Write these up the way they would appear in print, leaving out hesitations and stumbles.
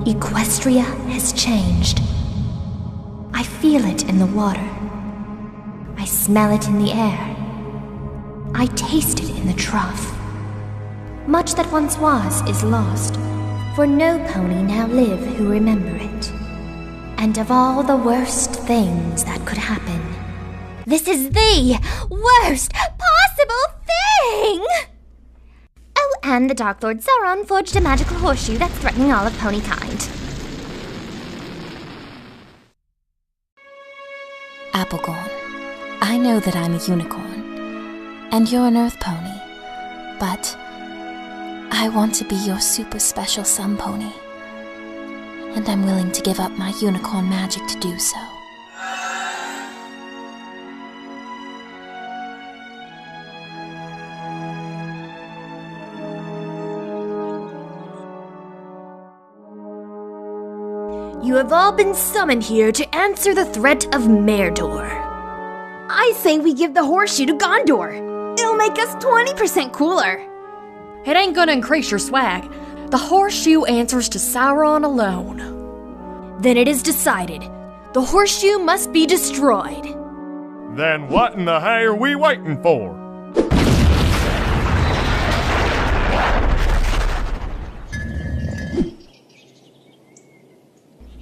Equestria has changed. I feel it in the water. I smell it in the air. I taste it in the trough. Much that once was is lost, for no pony now live who remember it. And of all the worst things that could happen, this is the worst possible thing! Oh, and the Dark Lord Sauron forged a magical horseshoe that's threatening all of pony kind. Applegorn, I know that I'm a unicorn, and you're an earth pony, but I want to be your super special sun pony, and I'm willing to give up my unicorn magic to do so. You have all been summoned here to answer the threat of Merdor. I say we give the horseshoe to Gondor. It'll make us 20% cooler. It ain't gonna increase your swag. The horseshoe answers to Sauron alone. Then it is decided. The horseshoe must be destroyed. Then what in the hay are we waiting for?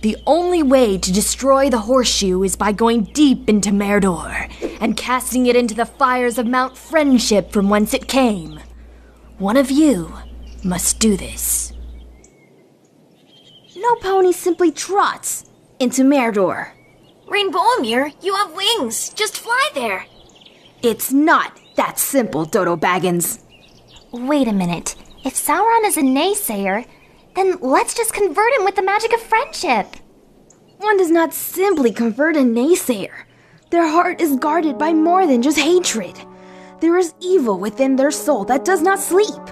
The only way to destroy the horseshoe is by going deep into Merdor and casting it into the fires of Mount Friendship from whence it came. One of you must do this. No pony simply trots into Merdor. Rainbowmere, you have wings. Just fly there. It's not that simple, Dodo Baggins. Wait a minute. If Sauron is a naysayer, then let's just convert him with the magic of friendship. One does not simply convert a naysayer. Their heart is guarded by more than just hatred. There is evil within their soul that does not sleep,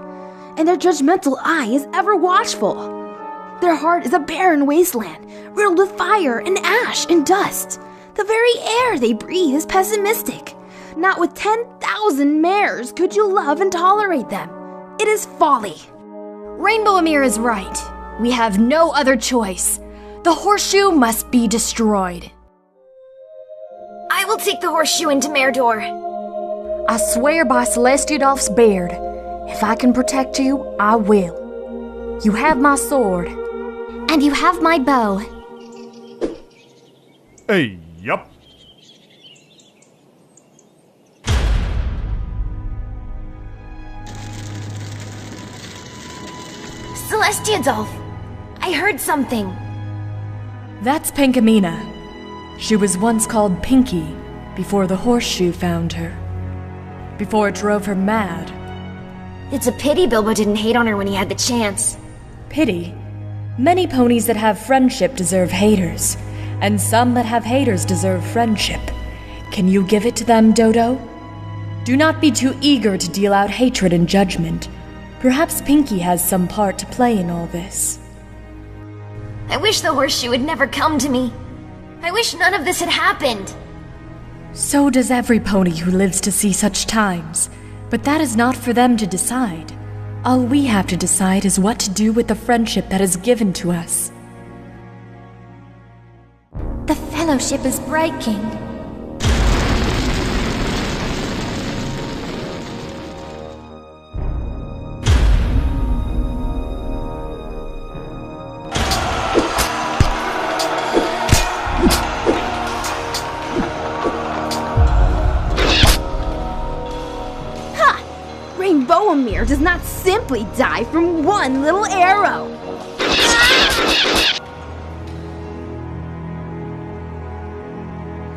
and their judgmental eye is ever watchful. Their heart is a barren wasteland, riddled with fire and ash and dust. The very air they breathe is pessimistic. Not with 10,000 mares could you love and tolerate them. It is folly. Rainbowmere is right. We have no other choice. The horseshoe must be destroyed. I will take the horseshoe into Merdor. I swear by Celestiadolf's beard, if I can protect you, I will. You have my sword. And you have my bow. Hey, yup. Celestiadolf, I heard something. That's Pinkamena. She was once called Pinky before the horseshoe found her. Before it drove her mad. It's a pity Bilbo didn't hate on her when he had the chance. Pity? Many ponies that have friendship deserve haters, and some that have haters deserve friendship. Can you give it to them, Dodo? Do not be too eager to deal out hatred and judgment. Perhaps Pinky has some part to play in all this. I wish the horseshoe had never come to me. I wish none of this had happened. So does every pony who lives to see such times. But that is not for them to decide. All we have to decide is what to do with the friendship that is given to us. The fellowship is breaking. Rainbowmere does not simply die from one little arrow.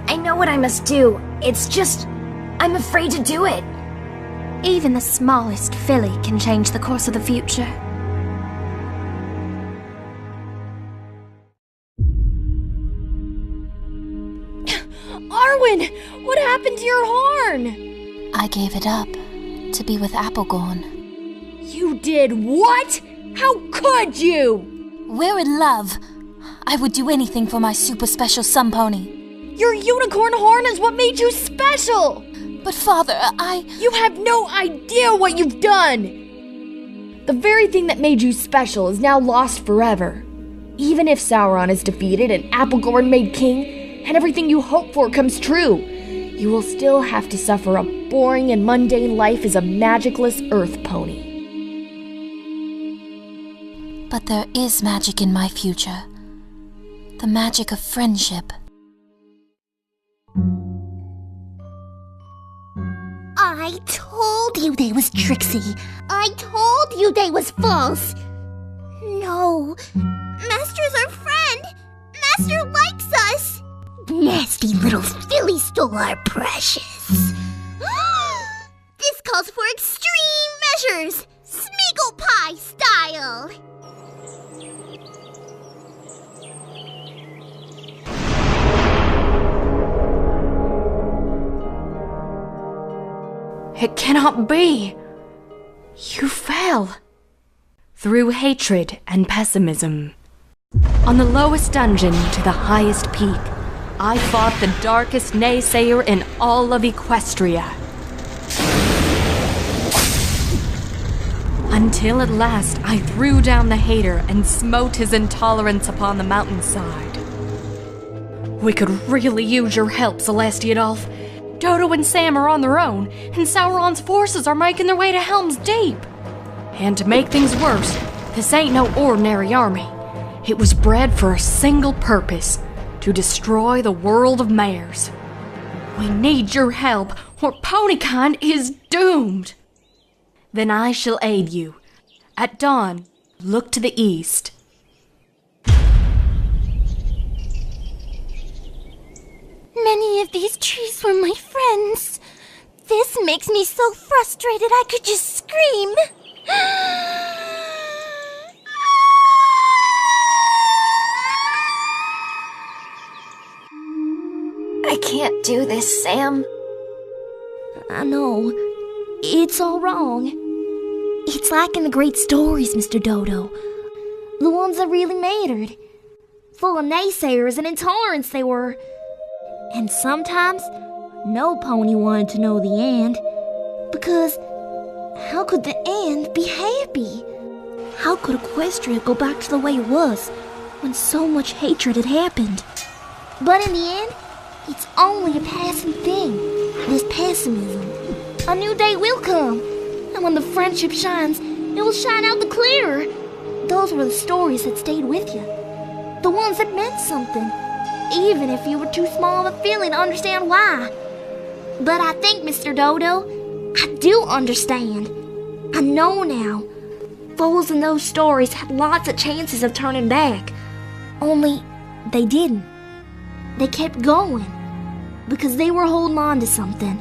I know what I must do. It's just, I'm afraid to do it. Even the smallest filly can change the course of the future. Arwen! What happened to your horn? I gave it up to be with Applegorn. You did what? How could you? We're in love. I would do anything for my super special sun pony. Your unicorn horn is what made you special! But Father, You have no idea what you've done! The very thing that made you special is now lost forever. Even if Sauron is defeated and Applegorn made king, and everything you hope for comes true, you will still have to suffer a boring and mundane life as a magicless earth pony. But there is magic in my future. The magic of friendship. I told you they was tricksy. I told you they was false. No. Master's our friend. Master likes us. Nasty little filly stole our precious. This calls for extreme measures. Smeagol pie style. It cannot be. You fell. Through hatred and pessimism. On the lowest dungeon to the highest peak, I fought the darkest naysayer in all of Equestria. Until at last I threw down the hater and smote his intolerance upon the mountainside. We could really use your help, Celestiadolf. Dodo and Sam are on their own, and Sauron's forces are making their way to Helm's Deep. And to make things worse, this ain't no ordinary army. It was bred for a single purpose, to destroy the world of mares. We need your help, or Ponykind is doomed. Then I shall aid you. At dawn, look to the east. Many of these trees were my friends. This makes me so frustrated I could just scream. I can't do this, Sam. I know. It's all wrong. It's like in the great stories, Mr. Dodo. The ones that really mattered. Full of naysayers and intolerance they were. And sometimes, no pony wanted to know the end. Because how could the end be happy? How could Equestria go back to the way it was when so much hatred had happened? But in the end, it's only a passing thing, this pessimism. A new day will come, and when the friendship shines, it will shine out the clearer. Those were the stories that stayed with you. The ones that meant something. Even if you were too small of a feeling to understand why. But I think, Mr. Dodo, I do understand. I know now. Foes in those stories had lots of chances of turning back. Only, they didn't. They kept going. Because they were holding on to something.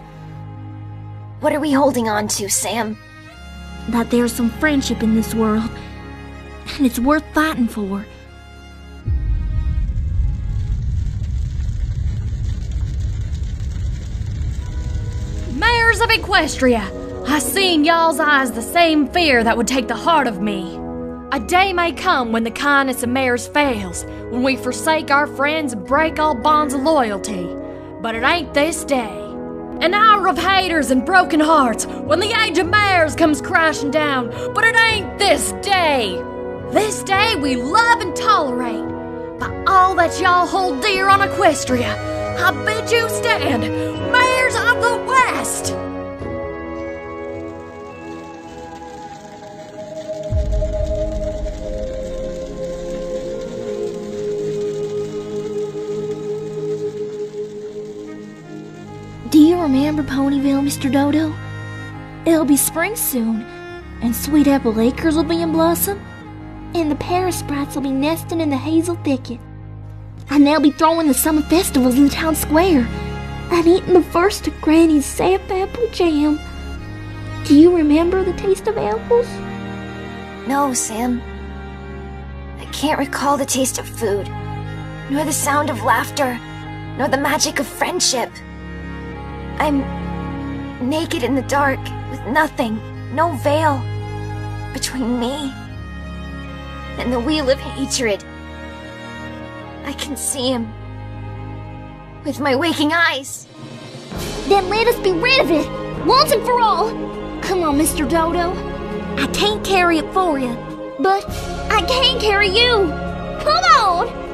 What are we holding on to, Sam? That there's some friendship in this world. And it's worth fighting for. Mares of Equestria, I see in y'all's eyes the same fear that would take the heart of me. A day may come when the kindness of mares fails, when we forsake our friends and break all bonds of loyalty. But it ain't this day. An hour of haters and broken hearts, when the age of mares comes crashing down. But it ain't this day. This day we love and tolerate. By all that y'all hold dear on Equestria, I bid you stand, mares of the West! Do you remember Ponyville, Mr. Dodo? It'll be spring soon, and Sweet Apple Acres will be in blossom, and the Paris Sprites will be nesting in the hazel thicket. And they'll be throwing the summer festivals in the town square, and eating the first of Granny's sap apple jam. Do you remember the taste of apples? No, Sam. I can't recall the taste of food, nor the sound of laughter, nor the magic of friendship. I'm naked in the dark, with nothing, no veil, between me and the wheel of hatred. I can see him with my waking eyes. Then let us be rid of it, once and for all. Come on, Mr. Dodo. I can't carry it for you, but I can carry you. Come on!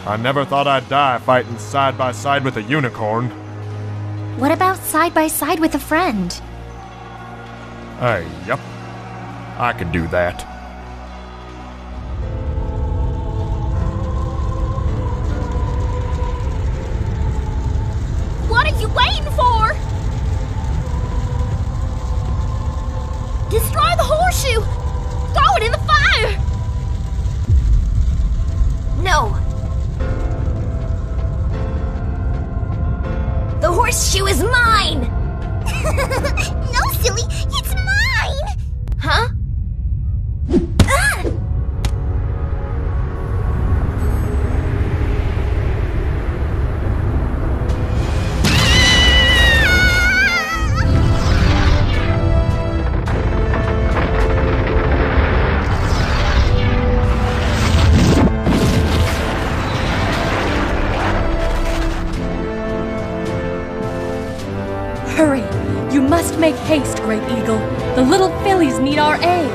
I never thought I'd die fighting side by side with a unicorn. What about side by side with a friend? Yep. I could do that. What are you waiting for? Destroy the horseshoe! Throw it in the fire! No! The horseshoe is mine! No, silly, it's mine! Huh? Ah! Hurry! You must make haste, Great Eagle. The little fillies need our aid.